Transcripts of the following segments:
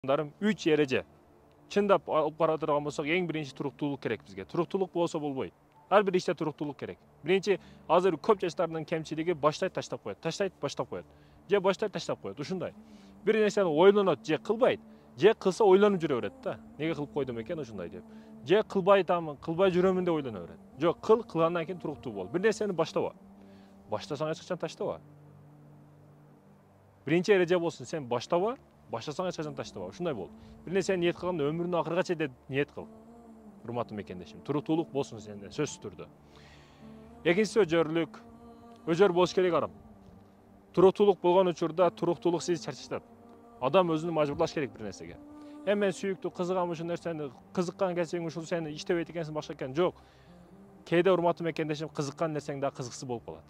3 ереже. Чындап алып кара турган болсок, эң биринчи туруктуулук керек бизге. Туруктуулук болсо болбойт. Ар бир иште туруктуулук керек. Биринчи, азыр көп жаштардын кемчилиги баштайт таштап коет. Таштайт баштап коет. Же баштайт таштап коет. Ушундай. Бир нерсени ойлонот, же кылбайт. Же кылса ойлонуп жүрө берет да. Неге кылып койдум экен ушундай деп. Же кылбайтамын, кылбай жүрөмүн деп ойлоно берет. Жок, кылгандан кийин туруктуу бол. Бир нерсени баштаба. Баштасаң эч качан таштаба. Биринчи эреже болсун, сен баштаба, баштасаң эч качан таштаба. Ушундай бол. Бир нерсени ниет кылганда өмүрүнүн акырына чейин ниет кыл. Урматтуу мекендешим, туруктуулук болсун сенде, сөзсүз түрдө. Экинчиси өжөрлүк. Өжөр болуш керек арам. Туруктуулук болгон учурда туруктуулук сизди чарчатат. Адам өзүнү мажбурлаш керек бир нерсеге. Мен сүйүктүү кызыгам ушул нерсени, кызыккан кесиң ушул сени иштебейт экенсиң башка экен. Жок. Кээде урматтуу мекендешим, кызыккан нерсең да кызыксыз болуп калат.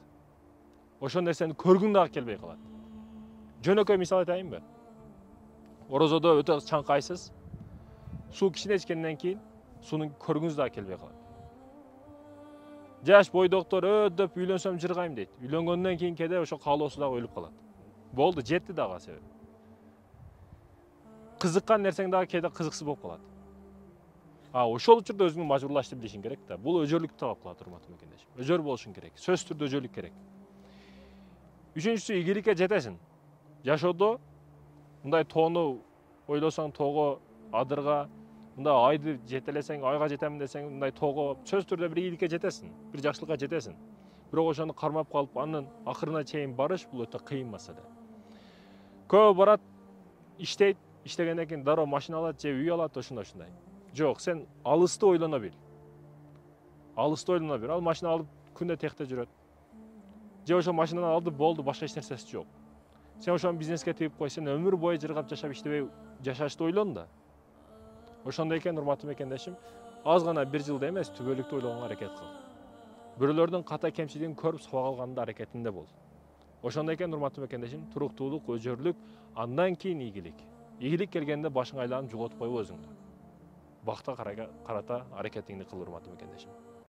Ошол нерсени көргүң дагы келбей калат. Жөнөкөй мисал айтайынбы? Орозодо өтө чаңкайсыз. Суу кичине ичкенден кийин сунун көргүңүз дагы келбей калат. Жаш бойдоктор өдөп үйлөнсөм жыргайм дейт. Үйлөнгөндөн кийин кээде ошо каалоосу дагы өлүп калат. Болду, жетти дагы себеп. Кызыккан нерсең дагы кээде кызыксыз болуп калат. Ошол учурда өзүңдү мажбурлашты билишиң керек да. Бул өжөрлүктү талап кылат, урматтуу мекендешим. Өжөр болушуң керек. Сөзсүз түрдө өжөрлүк керек. Үчүнчүсү, ийгиликке жетесиң. Жашоодо мындай тоону ойлосоң, тоого, адырга, мындай айды жетелесең, айга жетемин десең, мындай тоого сөзсүз түрдө бир ийгиликке жетесиң, бир жакшылыкка жетесиң. Бирок ошону кармап калып, анын акырына чейин барыш бул өтө кыйын маселе. Көбү барат, иштейт, иштегенден кийин дароо машина алат же үй алат, ошондой. Жок, сен алысты ойлоно бил. Алысты ойлоно бил. Ал машина алып күндө техте жүрөт. Же ошол машинаны алды, болду, башка эч нерсеси жок. Сен ошону бизнеске тыгып кой, сен өмүр бою жыргап жашап иштебей жашашты ойлон да. Ошондой экен, урматтуу мекендешим, аз гана бир жылда эмес, түбөлүктүү ойлогонго аракет кыл. Бирөөлөрдүн ката кемчилигин көрүп сабак алганда аракетинде бол. Ошондой экен, урматтуу мекендешим, туруктуулук, өжөрлүк, андан кийин ийгилик. Ийгилик келгенде башың айланып жоготуп койбо өзүңдү. Бакта карата аракетиңди кыл, урматтуу мекендешим.